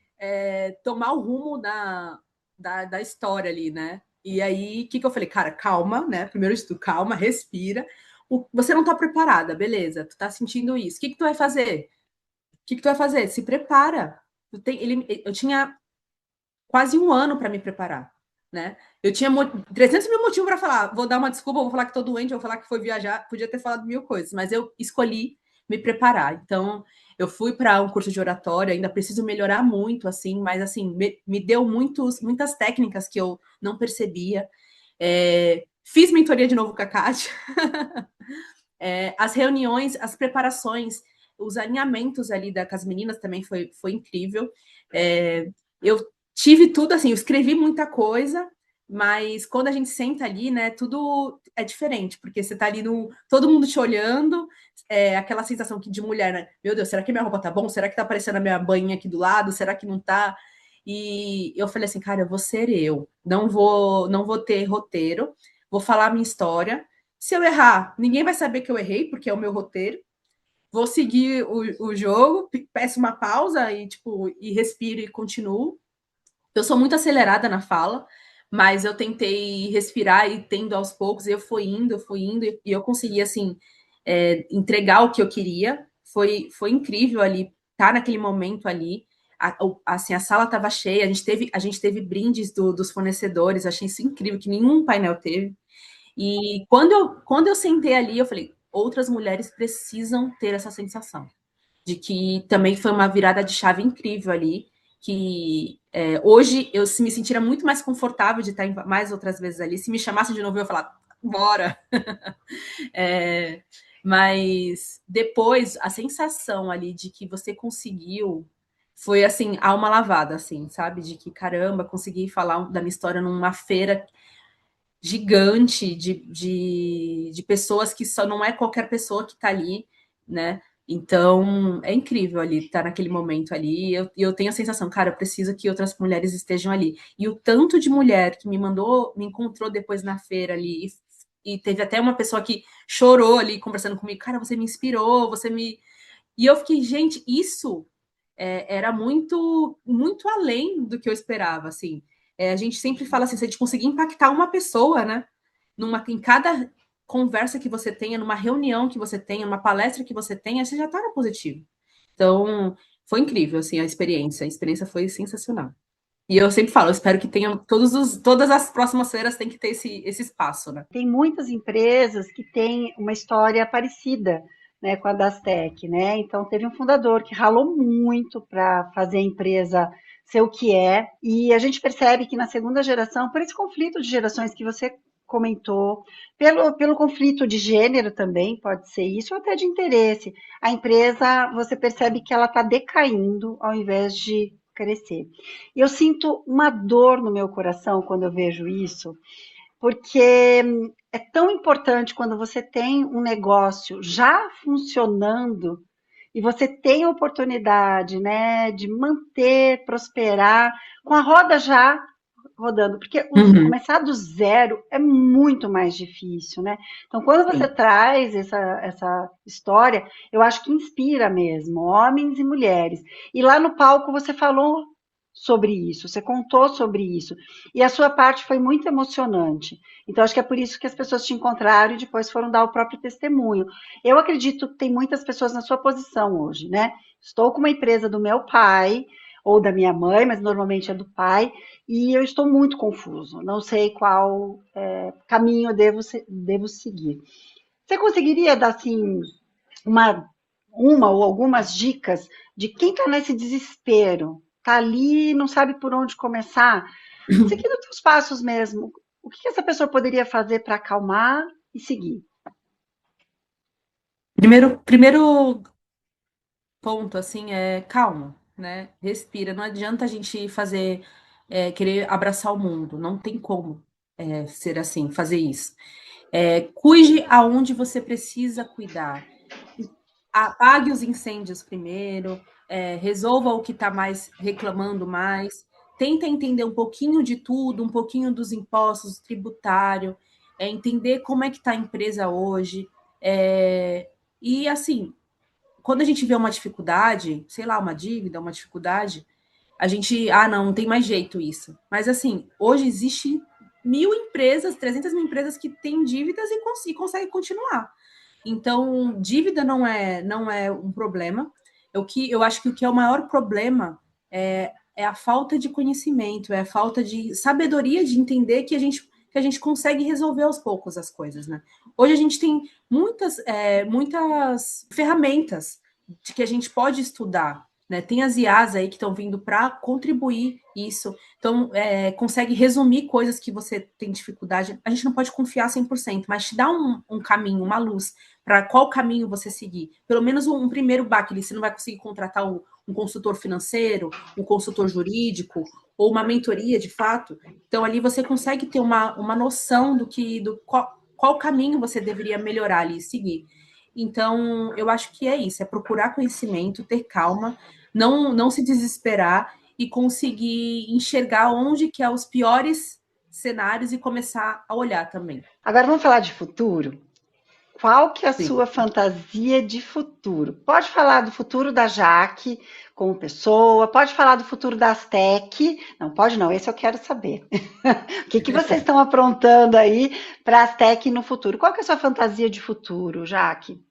tomar o rumo da história ali, né? E aí, o que eu falei? Cara, calma, né? Primeiro estudo, calma, respira. Você não tá preparada, beleza? Tu tá sentindo isso. O que tu vai fazer? O que tu vai fazer? Se prepara. Eu tinha quase um ano para me preparar, né? Eu tinha 300 mil motivos para falar. Vou dar uma desculpa, vou falar que tô doente, vou falar que foi viajar. Podia ter falado mil coisas, mas eu escolhi me preparar. Então, eu fui para um curso de oratória, ainda preciso melhorar muito, assim, mas assim, me deu muitas técnicas que eu não percebia. Fiz mentoria de novo com a Kátia. As reuniões, as preparações, os alinhamentos ali com as meninas também foi incrível. Eu tive tudo assim, eu escrevi muita coisa, mas quando a gente senta ali, né, tudo é diferente, porque você tá ali todo mundo te olhando, aquela sensação de mulher, né? Meu Deus, será que minha roupa tá bom? Será que tá aparecendo a minha banhinha aqui do lado? Será que não tá? E eu falei assim, cara, eu vou ser eu, não vou ter roteiro, vou falar a minha história. Se eu errar, ninguém vai saber que eu errei, porque é o meu roteiro. Vou seguir o jogo, peço uma pausa e respiro e continuo. Eu sou muito acelerada na fala, mas eu tentei respirar e tendo aos poucos, eu fui indo, e eu consegui, assim, entregar o que eu queria. Foi incrível ali, estar naquele momento ali. Assim, a sala estava cheia, a gente teve brindes dos fornecedores, achei isso incrível, que nenhum painel teve. E quando eu sentei ali, eu falei, outras mulheres precisam ter essa sensação de que também foi uma virada de chave incrível ali, que hoje eu me sentiria muito mais confortável de estar mais outras vezes ali. Se me chamasse de novo, eu ia falar, bora! É, mas depois, a sensação ali de que você conseguiu foi, assim, alma lavada, assim, sabe? De que, caramba, consegui falar da minha história numa feira gigante de pessoas que só não é qualquer pessoa que está ali, né? Então, é incrível ali estar naquele momento ali. E eu tenho a sensação, cara, eu preciso que outras mulheres estejam ali. E o tanto de mulher que me encontrou depois na feira ali, e teve até uma pessoa que chorou ali conversando comigo, cara, você me inspirou, você me. E eu fiquei, gente, isso era muito, muito além do que eu esperava, assim. A gente sempre fala assim, se a gente conseguir impactar uma pessoa, né? Em cada conversa que você tenha, numa reunião que você tenha, numa palestra que você tenha, você já está no positivo. Então, foi incrível, assim, a experiência. A experiência foi sensacional. E eu sempre falo, eu espero que tenha todas as próximas feiras tem que ter esse espaço, né? Tem muitas empresas que têm uma história parecida, né, com a Dastec, né? Então teve um fundador que ralou muito para fazer a empresa ser o que é, e a gente percebe que na segunda geração, por esse conflito de gerações que você comentou, pelo conflito de gênero também, pode ser isso, ou até de interesse. A empresa, você percebe que ela está decaindo ao invés de crescer. E eu sinto uma dor no meu coração quando eu vejo isso, porque é tão importante quando você tem um negócio já funcionando e você tem a oportunidade, né, de manter, prosperar, com a roda já rodando, porque Uhum, começar do zero é muito mais difícil, né? Então, quando você sim. traz essa história, eu acho que inspira mesmo, homens e mulheres. E lá no palco você falou sobre isso, você contou sobre isso, e a sua parte foi muito emocionante. Então, acho que é por isso que as pessoas te encontraram e depois foram dar o próprio testemunho. Eu acredito que tem muitas pessoas na sua posição hoje, né? Estou com uma empresa do meu pai ou da minha mãe, mas normalmente é do pai, e eu estou muito confuso. Não sei qual caminho eu devo seguir. Você conseguiria dar assim uma, uma ou algumas dicas de quem está nesse desespero, está ali, não sabe por onde começar, seguindo os passos mesmo? O que essa pessoa poderia fazer para acalmar e seguir? Primeiro ponto, assim, é calma, né? Respira. Não adianta a gente fazer, querer abraçar o mundo. Não tem como, ser assim, fazer isso. Cuide aonde você precisa cuidar. Apague os incêndios primeiro, resolva o que está mais reclamando mais. Tenta entender um pouquinho de tudo, um pouquinho dos impostos, tributário, entender como é que está a empresa hoje. E assim, quando a gente vê uma dificuldade, sei lá, uma dívida, uma dificuldade, a gente, não, não tem mais jeito isso. Mas assim, hoje existe 1.000 empresas, 300 mil empresas que têm dívidas e conseguem continuar. Então, dívida não é um problema. Eu acho que o que é o maior problema é a falta de conhecimento, é a falta de sabedoria de entender que a gente consegue resolver aos poucos as coisas, né? Hoje a gente tem muitas ferramentas de que a gente pode estudar, né? Tem as IAs aí que estão vindo para contribuir isso. Então, consegue resumir coisas que você tem dificuldade. A gente não pode confiar 100%, mas te dá um caminho, uma luz para qual caminho você seguir. Pelo menos um primeiro baque, você não vai conseguir contratar um consultor financeiro, um consultor jurídico ou uma mentoria de fato. Então ali você consegue ter uma noção do qual caminho você deveria melhorar ali, seguir. Então, eu acho que é isso, é procurar conhecimento, ter calma, não se desesperar e conseguir enxergar onde que é os piores cenários e começar a olhar também. Agora vamos falar de futuro? Qual que é a Sim. sua fantasia de futuro? Pode falar do futuro da Jaque como pessoa, pode falar do futuro da Aztec. Não, pode não, esse eu quero saber. O que vocês estão aprontando aí para a Aztec no futuro? Qual que é a sua fantasia de futuro, Jaque?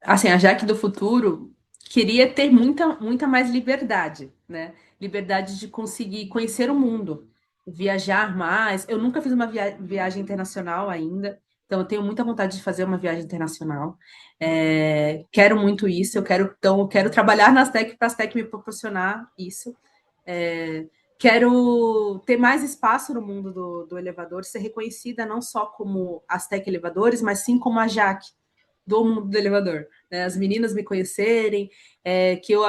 Assim, a Jaque do futuro queria ter muita mais liberdade, né? Liberdade de conseguir conhecer o mundo, viajar mais. Eu nunca fiz uma viagem internacional ainda, então eu tenho muita vontade de fazer uma viagem internacional. Quero muito isso, então eu quero trabalhar nas tech para as tech me proporcionar isso. É, Quero ter mais espaço no mundo do elevador, ser reconhecida não só como as tech elevadores, mas sim como a Jaque do mundo do elevador, né? As meninas me conhecerem, que eu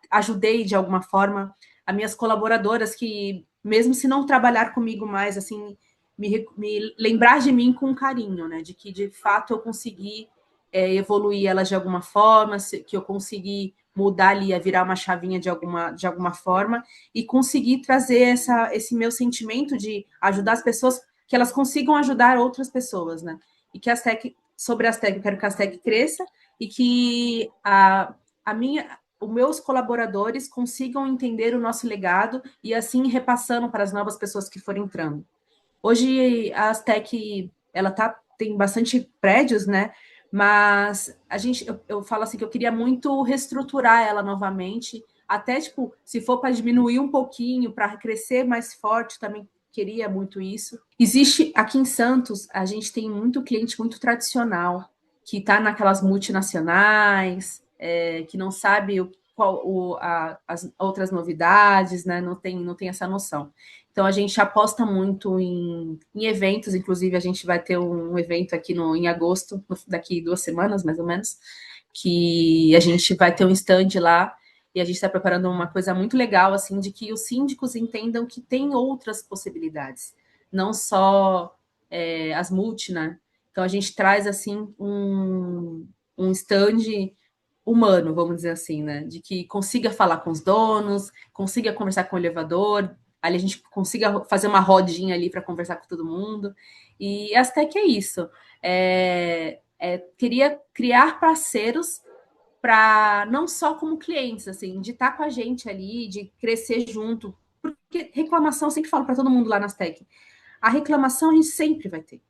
ajudei de alguma forma, as minhas colaboradoras que, mesmo se não trabalhar comigo mais, assim, me lembrar de mim com carinho, né? De que de fato eu consegui evoluir elas de alguma forma, que eu consegui mudar ali, a virar uma chavinha de alguma forma e conseguir trazer esse meu sentimento de ajudar as pessoas, que elas consigam ajudar outras pessoas, né? E que sobre a Aztec, eu quero que a Aztec cresça e que os meus colaboradores consigam entender o nosso legado e assim repassando para as novas pessoas que forem entrando. Hoje a Aztec ela tem bastante prédios, né? Mas eu falo assim que eu queria muito reestruturar ela novamente, até tipo, se for para diminuir um pouquinho, para crescer mais forte, também queria muito isso. Existe aqui em Santos, a gente tem muito cliente muito tradicional, que está naquelas multinacionais, que não sabe as outras novidades, né? Não tem essa noção. Então a gente aposta muito em eventos, inclusive a gente vai ter um evento aqui em agosto, daqui 2 semanas, mais ou menos, que a gente vai ter um stand lá e a gente está preparando uma coisa muito legal, assim, de que os síndicos entendam que tem outras possibilidades, não só as multi, né? Então a gente traz assim um stand humano, vamos dizer assim, né? De que consiga falar com os donos, consiga conversar com o elevador, ali a gente consiga fazer uma rodinha ali para conversar com todo mundo. E a Aztec é isso. Queria criar parceiros para não só como clientes, assim, de estar com a gente ali, de crescer junto. Porque reclamação, eu sempre falo para todo mundo lá na Aztec, a reclamação a gente sempre vai ter.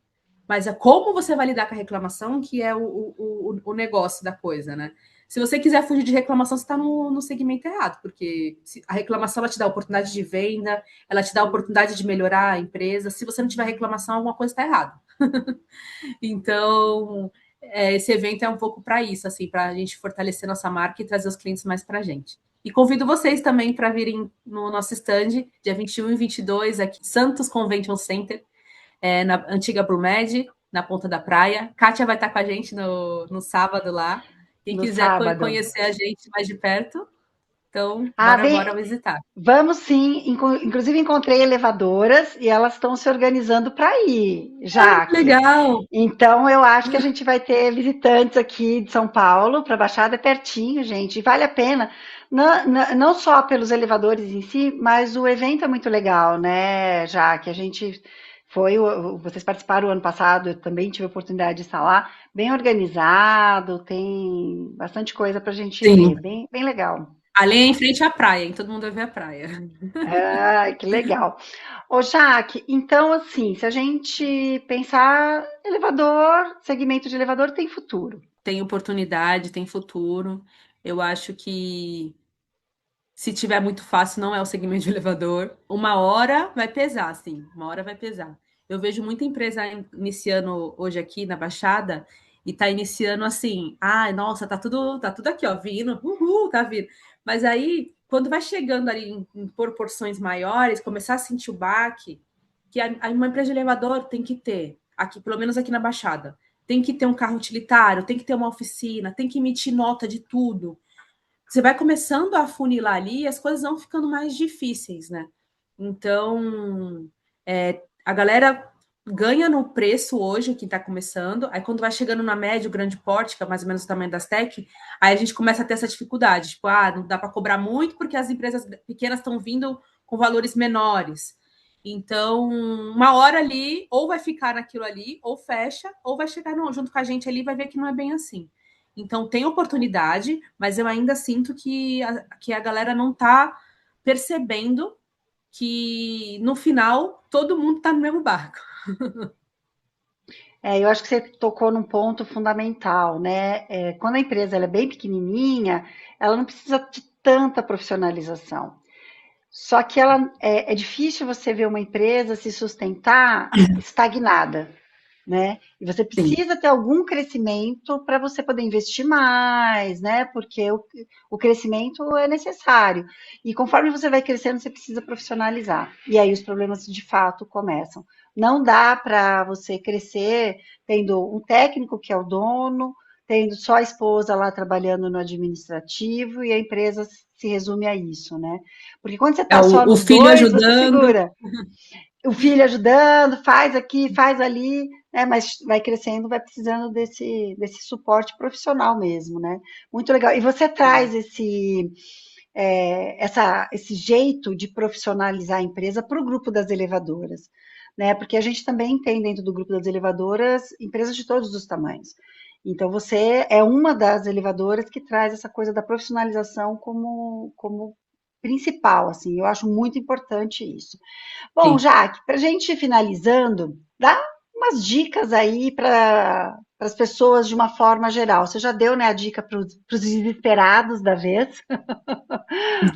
Mas é como você vai lidar com a reclamação que é o negócio da coisa, né? Se você quiser fugir de reclamação, você está no segmento errado, porque a reclamação ela te dá oportunidade de venda, ela te dá oportunidade de melhorar a empresa. Se você não tiver reclamação, alguma coisa está errada. Então, esse evento é um pouco para isso, assim, para a gente fortalecer nossa marca e trazer os clientes mais para a gente. E convido vocês também para virem no nosso stand, dia 21 e 22, aqui, Santos Convention Center, na antiga Blumed, na Ponta da Praia. Kátia vai estar com a gente no sábado lá. Quem No quiser sábado. conhecer a gente mais de perto, então Ah, bora vem, visitar. vamos sim. Inclusive encontrei elevadoras e elas estão se organizando para ir, Jaque. Legal! Então eu acho que a gente vai ter visitantes aqui de São Paulo para a Baixada, é pertinho, gente. E vale a pena, não só pelos elevadores em si, mas o evento é muito legal, né, Jaque? A gente vocês participaram o ano passado, eu também tive a oportunidade de estar lá, bem organizado, tem bastante coisa para a gente ver, Sim. bem, bem legal. Ali é em frente à praia, hein? Todo mundo vai ver a praia. Ah, que legal. Ô, Jaque, então, assim, se a gente pensar elevador, segmento de elevador tem futuro. Tem oportunidade, tem futuro. Eu acho que se tiver muito fácil, não é o segmento de elevador. Uma hora vai pesar, sim. Uma hora vai pesar. Eu vejo muita empresa iniciando hoje aqui na Baixada e tá iniciando assim, ai, nossa, tá tudo aqui, ó, vindo, uhul, tá vindo. Mas aí, quando vai chegando ali em proporções maiores, começar a sentir o baque, que uma empresa de elevador tem que ter, aqui, pelo menos aqui na Baixada, tem que ter um carro utilitário, tem que ter uma oficina, tem que emitir nota de tudo. Você vai começando a funilar ali e as coisas vão ficando mais difíceis, né? Então, a galera ganha no preço hoje, quem está começando, aí quando vai chegando na média, o grande porte, que é mais ou menos o tamanho das tech, aí a gente começa a ter essa dificuldade, tipo, não dá para cobrar muito porque as empresas pequenas estão vindo com valores menores. Então, uma hora ali, ou vai ficar naquilo ali, ou fecha, ou vai chegar junto com a gente ali e vai ver que não é bem assim. Então, tem oportunidade, mas eu ainda sinto que a galera não está percebendo que no final todo mundo está no mesmo barco. Eu acho que você tocou num ponto fundamental, né? Quando a empresa ela é bem pequenininha, ela não precisa de tanta profissionalização. Só que é difícil você ver uma empresa se sustentar estagnada, né? E você Sim, precisa ter algum crescimento para você poder investir mais, né? Porque o crescimento é necessário. E conforme você vai crescendo, você precisa profissionalizar. E aí os problemas de fato começam. Não dá para você crescer tendo um técnico que é o dono, tendo só a esposa lá trabalhando no administrativo e a empresa se resume a isso, né? Porque quando você está só o nos filho dois, você ajudando. segura o filho ajudando, faz aqui, faz ali, né? Mas vai crescendo, vai precisando desse suporte profissional mesmo, né? Muito legal. E você traz esse jeito de profissionalizar a empresa para o grupo das elevadoras, né? Porque a gente também tem dentro do grupo das elevadoras empresas de todos os tamanhos. Então, você é uma das elevadoras que traz essa coisa da profissionalização como principal, assim, eu acho muito importante isso. Bom, Sim. Jaque, para a gente ir finalizando, dá umas dicas aí para as pessoas de uma forma geral. Você já deu, né, a dica para os desesperados da vez,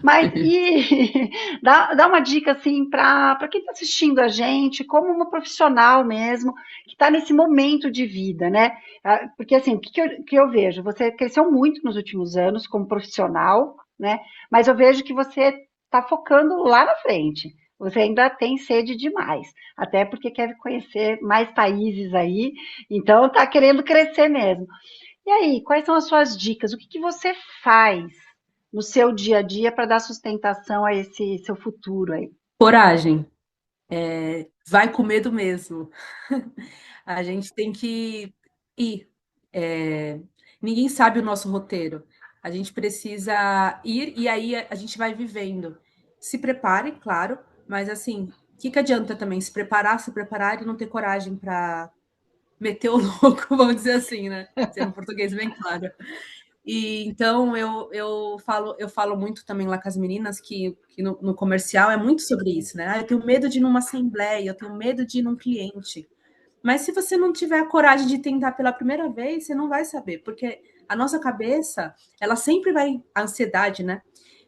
mas e dá uma dica assim para quem está assistindo a gente, como uma profissional mesmo, que está nesse momento de vida, né? Porque assim, o que eu vejo? Você cresceu muito nos últimos anos como profissional, né? Mas eu vejo que você está focando lá na frente. você ainda tem sede demais, até porque quer conhecer mais países aí, então tá querendo crescer mesmo. E aí, quais são as suas dicas? O que que você faz no seu dia a dia para dar sustentação a esse seu futuro aí? Coragem, vai com medo mesmo. A gente tem que ir. É, ninguém sabe o nosso roteiro. A gente precisa ir e aí a gente vai vivendo. Se prepare, claro, mas assim, o que adianta também se preparar e não ter coragem para meter o louco, vamos dizer assim, né? Sendo português bem claro. E então eu falo muito também lá com as meninas que no comercial é muito sobre isso, né? Ah, eu tenho medo de ir numa assembleia, eu tenho medo de ir num cliente. Mas se você não tiver a coragem de tentar pela primeira vez, você não vai saber, porque a nossa cabeça, ela sempre vai, a ansiedade, né?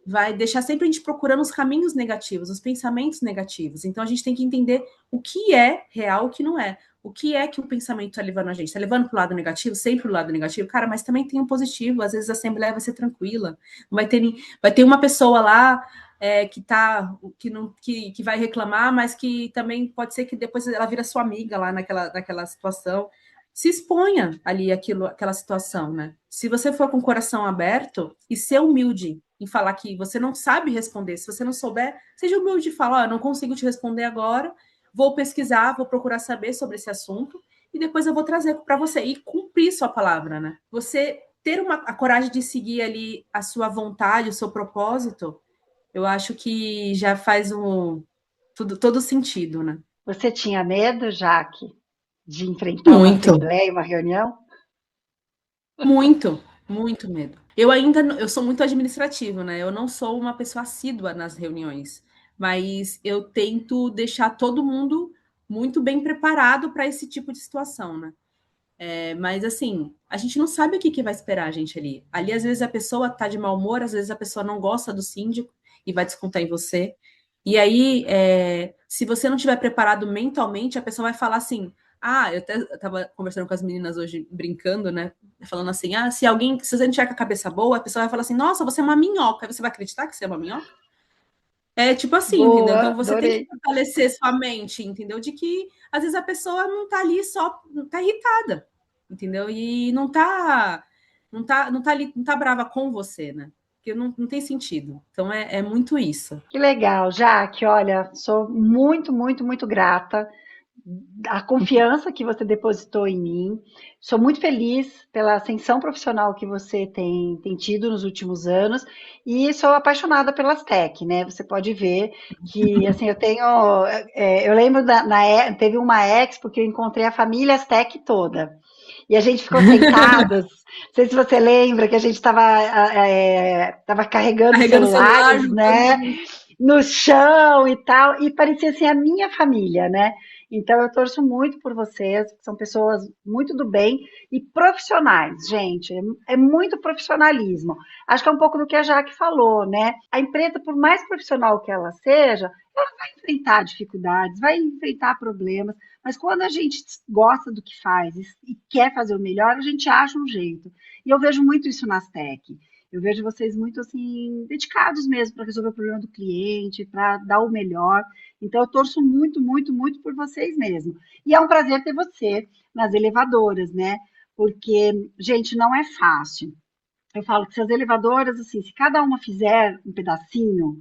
Vai deixar sempre a gente procurando os caminhos negativos, os pensamentos negativos. Então a gente tem que entender o que é real, o que não é. O que é que o pensamento está levando a gente? Está levando para o lado negativo, sempre para o lado negativo? Cara, mas também tem um positivo. Às vezes a assembleia vai ser tranquila. Não vai ter uma pessoa lá que vai reclamar, mas que também pode ser que depois ela vira sua amiga lá naquela situação. Se exponha ali aquela situação, né? Se você for com o coração aberto e ser humilde em falar que você não sabe responder, se você não souber, seja humilde e fala, eu não consigo te responder agora, vou pesquisar, vou procurar saber sobre esse assunto e depois eu vou trazer para você e cumprir sua palavra, né? Você ter a coragem de seguir ali a sua vontade, o seu propósito, eu acho que já faz todo sentido, né? Você tinha medo, Jaque, de enfrentar uma Muito, assembleia, uma reunião? muito, muito medo. Eu sou muito administrativo, né? Eu não sou uma pessoa assídua nas reuniões, mas eu tento deixar todo mundo muito bem preparado para esse tipo de situação, né? Mas assim, a gente não sabe o que vai esperar a gente ali. Ali, às vezes, a pessoa tá de mau humor, às vezes a pessoa não gosta do síndico e vai descontar em você. E aí, se você não estiver preparado mentalmente, a pessoa vai falar assim. Ah, eu até estava conversando com as meninas hoje, brincando, né? Falando assim: ah, se você não tiver com a cabeça boa, a pessoa vai falar assim: nossa, você é uma minhoca. Aí você vai acreditar que você é uma minhoca? É tipo assim, entendeu? Boa, Então você tem que adorei. fortalecer sua mente, entendeu? De que às vezes a pessoa não tá ali só, tá irritada, entendeu? E não tá ali, não tá brava com você, né? Porque não tem sentido. Então é muito isso. Que legal, Jaque. Olha, sou muito, muito, muito grata a confiança que você depositou em mim. Sou muito feliz pela ascensão profissional que você tem tido nos últimos anos e sou apaixonada pelas tech, né? Você pode ver que, assim, eu tenho... eu lembro, teve uma expo que eu encontrei a família Tech toda. E a gente ficou sentados, não sei se você lembra que a gente estava carregando Carregando o celular, celulares, né? juntando. No chão e tal, e parecia assim a minha família, né? Então eu torço muito por vocês, que são pessoas muito do bem e profissionais, gente. É muito profissionalismo. Acho que é um pouco do que a Jaque falou, né? A empresa, por mais profissional que ela seja, ela vai enfrentar dificuldades, vai enfrentar problemas, mas quando a gente gosta do que faz e quer fazer o melhor, a gente acha um jeito. E eu vejo muito isso nas tech. Eu vejo vocês muito assim dedicados mesmo para resolver o problema do cliente, para dar o melhor. Então eu torço muito, muito, muito por vocês mesmo. E é um prazer ter você nas elevadoras, né? Porque, gente, não é fácil. Eu falo que se as elevadoras, assim, se cada uma fizer um pedacinho,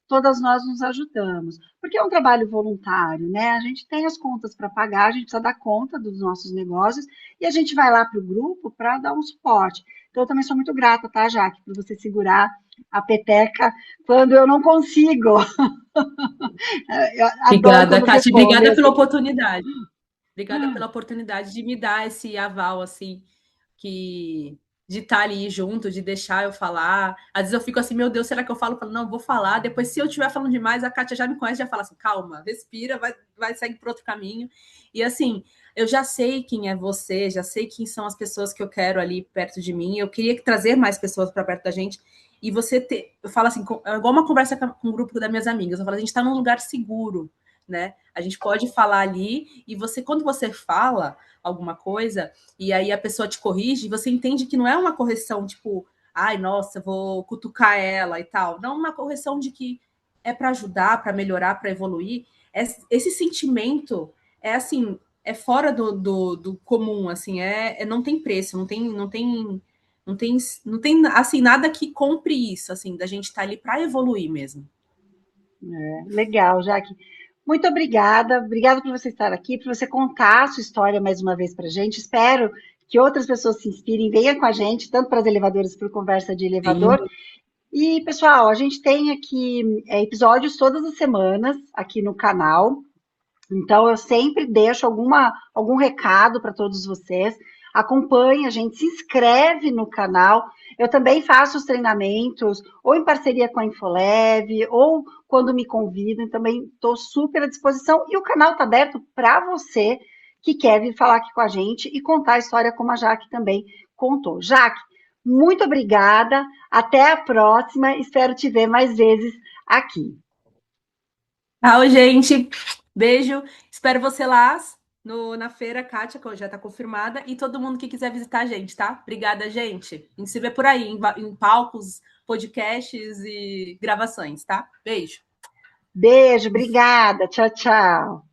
todas nós nos ajudamos. Porque é um trabalho voluntário, né? A gente tem as contas para pagar, a gente precisa dar conta dos nossos negócios e a gente vai lá para o grupo para dar um suporte. Então, eu também sou muito grata, tá, Jaque, por você segurar a peteca quando eu não consigo. Eu adoro Obrigada, quando Kátia. respondem Obrigada pela assim. oportunidade. Obrigada pela oportunidade de me dar esse aval, assim, que de estar ali junto, de deixar eu falar. Às vezes eu fico assim, meu Deus, será que eu falo? Eu falo, não, vou falar. Depois, se eu estiver falando demais, a Kátia já me conhece, já fala assim, calma, respira, vai seguir por outro caminho. E assim, eu já sei quem é você, já sei quem são as pessoas que eu quero ali perto de mim. Eu queria trazer mais pessoas para perto da gente. E você ter, eu falo assim, é igual uma conversa com um grupo das minhas amigas. Eu falo, a gente está num lugar seguro, né? A gente pode falar ali e você, quando você fala alguma coisa e aí a pessoa te corrige, você entende que não é uma correção tipo, ai, nossa, vou cutucar ela e tal. Não, uma correção de que é para ajudar, para melhorar, para evoluir, esse sentimento é assim, é fora do comum, assim, não tem preço, não tem assim nada que compre isso, assim, da gente estar ali para evoluir mesmo. Legal, Jaque. Muito obrigada. Obrigada por você estar aqui, por você contar a sua história mais uma vez para a gente. Espero que outras pessoas se inspirem, venham com a gente, tanto para as elevadoras, por conversa de Sim. elevador. E, pessoal, a gente tem aqui episódios todas as semanas aqui no canal. Então, eu sempre deixo algum recado para todos vocês. Acompanhe a gente, se inscreve no canal. Eu também faço os treinamentos, ou em parceria com a Infoleve, ou quando me convidam, também estou super à disposição. E o canal está aberto para você que quer vir falar aqui com a gente e contar a história como a Jaque também contou. Jaque, muito obrigada. Até a próxima. Espero te ver mais vezes aqui. Tchau, gente. Beijo. Espero você lá na feira, Kátia, que já está confirmada, e todo mundo que quiser visitar a gente, tá? Obrigada, gente. A gente se vê por aí, em palcos, podcasts e gravações, tá? Beijo. Beijo, obrigada. Tchau, tchau.